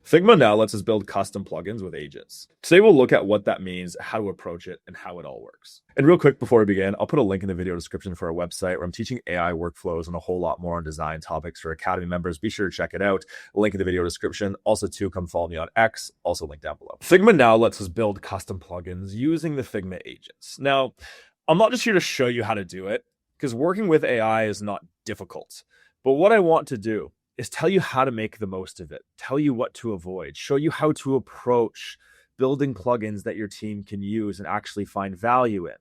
Figma now lets us build custom plugins with agents. Today we'll look at what that means, how to approach it, and how it all works. And real quick before we begin, I'll put a link in the video description for our website where I'm teaching AI workflows and a whole lot more on design topics for Academy members. Be sure to check it out. Link in the video description. Also, come follow me on X. Also link down below. Figma now lets us build custom plugins using the Figma agents. Now, I'm not just here to show you how to do it, because working with AI is not difficult. But what I want to do is tell you how to make the most of it, tell you what to avoid, show you how to approach building plugins that your team can use and actually find value in.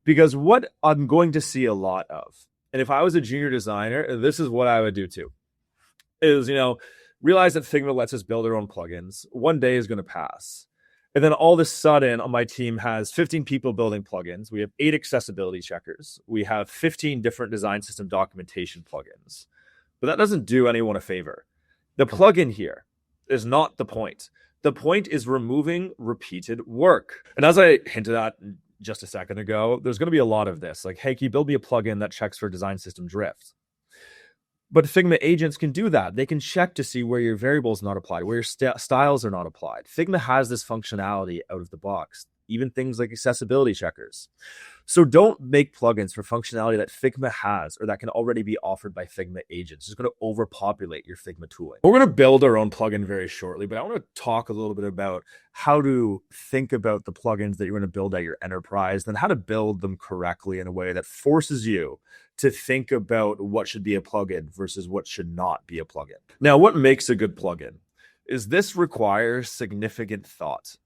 Because what I'm going to see a lot of, and if I was a junior designer, this is what I would do too, is, realize that Figma lets us build our own plugins. One day is going to pass. And then all of a sudden, my team has 15 people building plugins. We have 8 accessibility checkers. We have 15 different design system documentation plugins. But that doesn't do anyone a favor. The plugin here is not the point. The point is removing repeated work. And as I hinted at just a second ago, there's going to be a lot of this. Like, hey, can you build me a plugin that checks for design system drift? But Figma agents can do that. They can check to see where your variables are not applied, where your styles are not applied. Figma has this functionality out of the box, even things like accessibility checkers. So don't make plugins for functionality that Figma has or that can already be offered by Figma agents. It's going to overpopulate your Figma tooling. We're going to build our own plugin very shortly, but I want to talk a little bit about how to think about the plugins that you're going to build at your enterprise, then how to build them correctly in a way that forces you to think about what should be a plugin versus what should not be a plugin. Now, what makes a good plugin is this requires significant thought.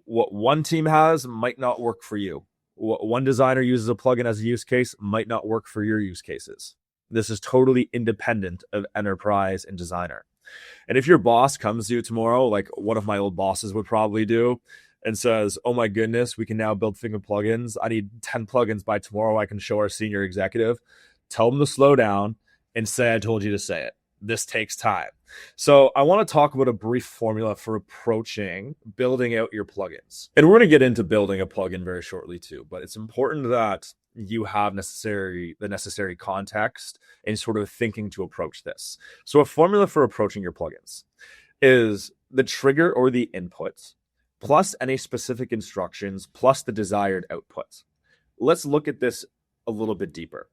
What one team has might not work for you. What one designer uses a plugin as a use case might not work for your use cases. This is totally independent of enterprise and designer. And if your boss comes to you tomorrow, like one of my old bosses would probably do, and says, oh my goodness, we can now build Figma plugins. I need 10 plugins by tomorrow. I can show our senior executive. Tell them to slow down and say, I told you to say it. This takes time. So I want to talk about a brief formula for approaching building out your plugins. And we're going to get into building a plugin very shortly too, but it's important that you have the necessary context and sort of thinking to approach this. So a formula for approaching your plugins is the trigger or the input plus any specific instructions plus the desired output. Let's look at this a little bit deeper.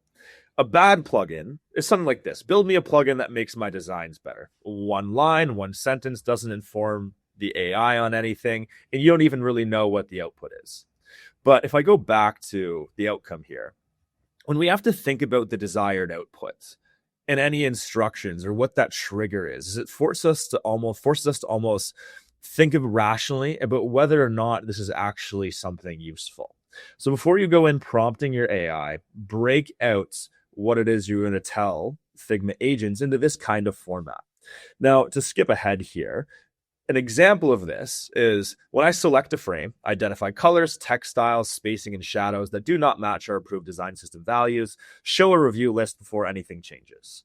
A bad plugin is something like this. Build me a plugin that makes my designs better. One line, one sentence, doesn't inform the AI on anything, and you don't even really know what the output is. But if I go back to the outcome here, when we have to think about the desired output and any instructions or what that trigger is it forces us to almost think of rationally about whether or not this is actually something useful. So before you go in prompting your AI, break out what it is you're going to tell Figma agents into this kind of format. Now, to skip ahead here, an example of this is when I select a frame, identify colors, text styles, spacing, and shadows that do not match our approved design system values, show a review list before anything changes.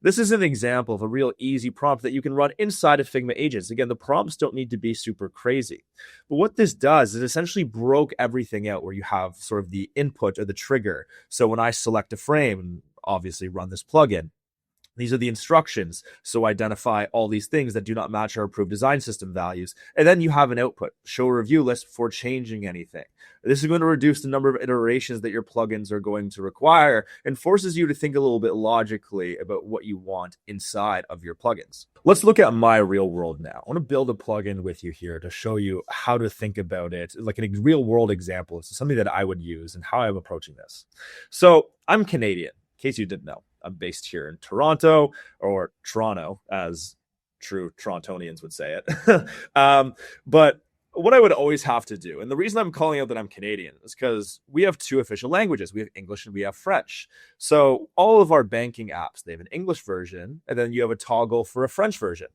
This is an example of a real easy prompt that you can run inside of Figma agents. Again, the prompts don't need to be super crazy. But what this does is essentially broke everything out where you have sort of the input or the trigger. So when I select a frame and obviously run this plugin, these are the instructions. So identify all these things that do not match our approved design system values. And then you have an output, show a review list before changing anything. This is going to reduce the number of iterations that your plugins are going to require and forces you to think a little bit logically about what you want inside of your plugins. Let's look at my real world now. I want to build a plugin with you here to show you how to think about it, like a real world example. It's something that I would use and how I'm approaching this. So I'm Canadian, in case you didn't know. I'm based here in Toronto, or Toronto, as true Torontonians would say it. But what I would always have to do, and the reason I'm calling out that I'm Canadian is because we have 2 official languages. We have English and we have French. So all of our banking apps, they have an English version, and then you have a toggle for a French version.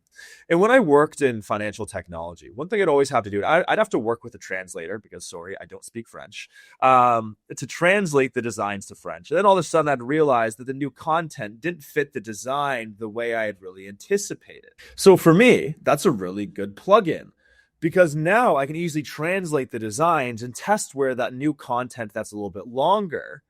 And when I worked in financial technology, one thing I'd always have to do, I'd have to work with a translator because, sorry, I don't speak French, to translate the designs to French. And then all of a sudden I'd realize that the new content didn't fit the design the way I had really anticipated. So for me, that's a really good plugin, because now I can easily translate the designs and test where that new content that's a little bit longer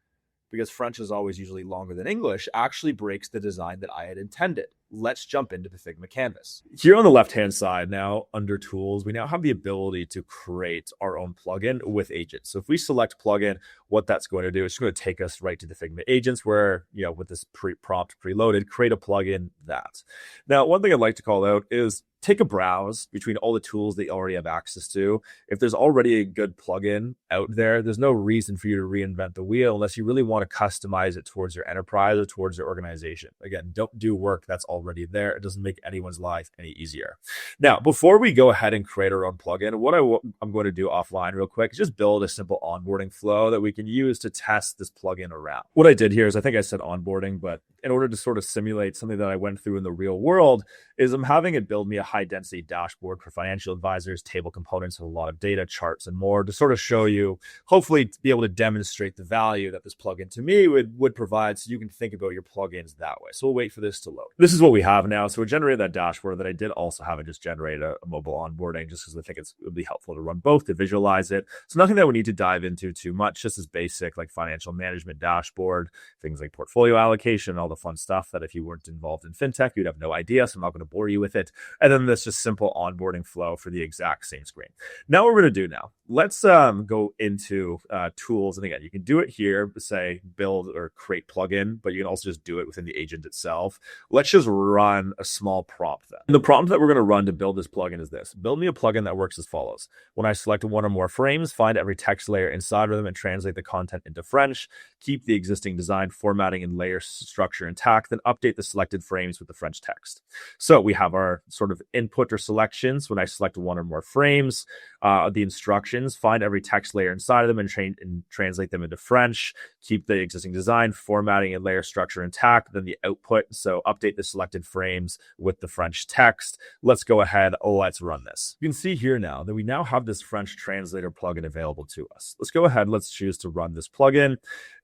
because French is always usually longer than English, actually breaks the design that I had intended. Let's jump into the Figma canvas. Here on the left-hand side now, under tools, we now have the ability to create our own plugin with agents. So if we select plugin, what that's going to do is it's going to take us right to the Figma agents where, with this prompt preloaded, create a plugin that. Now, one thing I'd like to call out is take a browse between all the tools that you already have access to. If there's already a good plugin out there, there's no reason for you to reinvent the wheel unless you really want to customize it towards your enterprise or towards your organization. Again, don't do work that's already there. It doesn't make anyone's life any easier. Now, before we go ahead and create our own plugin, what I'm going to do offline real quick is just build a simple onboarding flow that we can use to test this plugin around. What I did here is I think I said onboarding, but in order to sort of simulate something that I went through in the real world is I'm having it build me a high density dashboard for financial advisors, table components with a lot of data, charts, and more to sort of show you, hopefully to be able to demonstrate the value that this plugin to me would provide so you can think about your plugins that way. So we'll wait for this to load. This is what we have now. So we generated that dashboard that I did also have it just generate a mobile onboarding just because I think it would be helpful to run both to visualize it. So nothing that we need to dive into too much, just as basic like financial management dashboard, things like portfolio allocation, all the fun stuff that if you weren't involved in fintech, you'd have no idea. So I'm not going to bore you with it. And then this just simple onboarding flow for the exact same screen. Now what we're going to do now, let's go into tools. And again, you can do it here, say build or create plugin, but you can also just do it within the agent itself. Let's just run a small prompt then. And the prompt that we're going to run to build this plugin is this. Build me a plugin that works as follows. When I select one or more frames, find every text layer inside of them and translate the content into French. Keep the existing design, formatting, and layer structure intact, then update the selected frames with the French text. So we have our sort of input or selections. When I select one or more frames, the instructions, find every text layer inside of them and translate them into French. Keep the existing design, formatting, and layer structure intact. Then the output, so update the selected frames with the French text. Let's go ahead. Let's run this. You can see here now that we now have this French translator plugin available to us. Let's go ahead. Let's choose to run this plugin.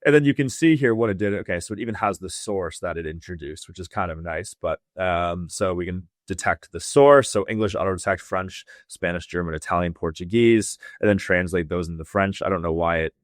And then you can see here what it did. Okay, so it even has the source that it introduced, which is kind of nice. But so we can detect the source. So English auto detect French, Spanish, German, Italian, Portuguese, and then translate those into French. I don't know why it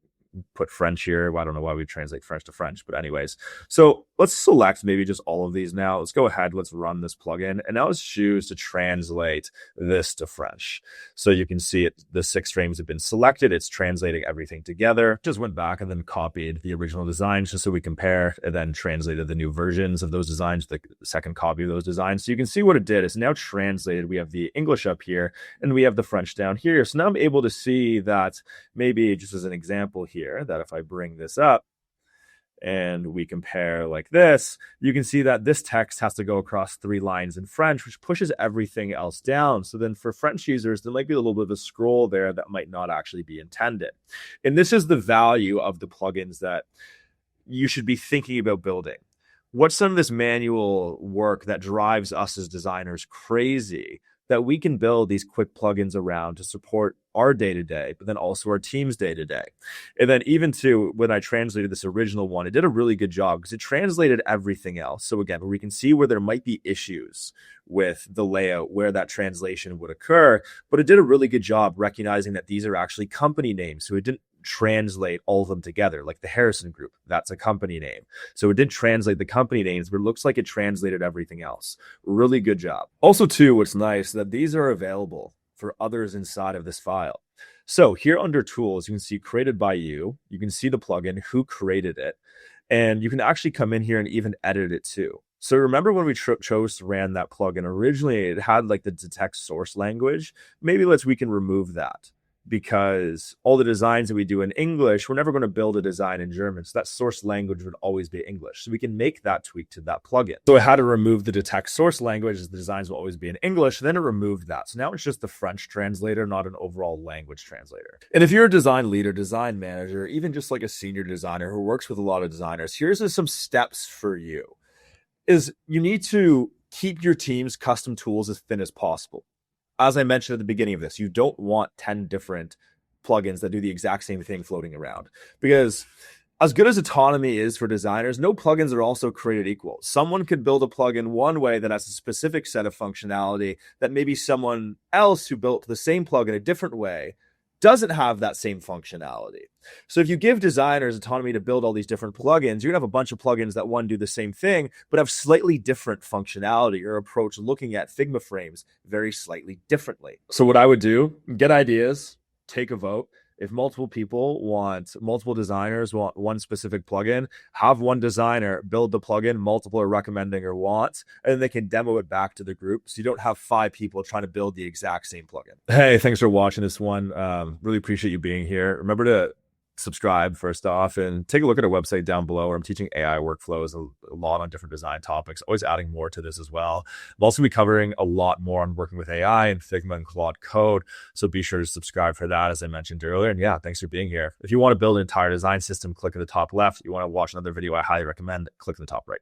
put French here. Well, I don't know why we translate French to French, but anyways. So let's select maybe just all of these now. Let's go ahead. Let's run this plugin. And now let's choose to translate this to French. So you can see it, the 6 frames have been selected. It's translating everything together. Just went back and then copied the original designs just so we compare, and then translated the new versions of those designs, the second copy of those designs. So you can see what it did. It's now translated. We have the English up here and we have the French down here. So now I'm able to see that maybe just as an example here, that if I bring this up and we compare like this, you can see that this text has to go across 3 lines in French, which pushes everything else down. So then for French users, there might be a little bit of a scroll there that might not actually be intended. And this is the value of the plugins that you should be thinking about building. What's some of this manual work that drives us as designers crazy that we can build these quick plugins around to support our day-to-day, but then also our team's day-to-day. And then even to when I translated this original one, it did a really good job because it translated everything else. So again, we can see where there might be issues with the layout, where that translation would occur, but it did a really good job recognizing that these are actually company names. So it didn't translate all of them together, like the Harrison Group, that's a company name. So it did translate the company names, but it looks like it translated everything else. Really good job. Also too, what's nice that these are available for others inside of this file. So here under tools, you can see created by you. You can see the plugin, who created it, and you can actually come in here and even edit it too. So remember when we chose to run that plugin, originally it had like the detect source language. Maybe we can remove that, because all the designs that we do in English, we're never going to build a design in German. So that source language would always be English. So we can make that tweak to that plugin. So I had to remove the detect source language, as the designs will always be in English. Then it removed that. So now it's just the French translator, not an overall language translator. And if you're a design leader, design manager, even just like a senior designer who works with a lot of designers, here's some steps for you. Is you need to keep your team's custom tools as thin as possible. As I mentioned at the beginning of this, you don't want 10 different plugins that do the exact same thing floating around, because as good as autonomy is for designers, no plugins are also created equal. Someone could build a plugin one way that has a specific set of functionality that maybe someone else who built the same plugin a different way doesn't have that same functionality. So if you give designers autonomy to build all these different plugins, you're gonna have a bunch of plugins that one do the same thing, but have slightly different functionality or approach looking at Figma frames very slightly differently. So what I would do, get ideas, take a vote. If multiple designers want one specific plugin, have one designer build the plugin multiple are recommending or want, and then they can demo it back to the group. So you don't have 5 people trying to build the exact same plugin. Hey, thanks for watching this one. Really appreciate you being here. Remember to subscribe first off, and take a look at our website down below where I'm teaching AI workflows a lot on different design topics, always adding more to this as well. I'm also be covering a lot more on working with AI and Figma and Claude Code, so be sure to subscribe for that, as I mentioned earlier. And yeah, thanks for being here. If you want to build an entire design system, click at the top left. You want to watch another video I highly recommend, click in the top right.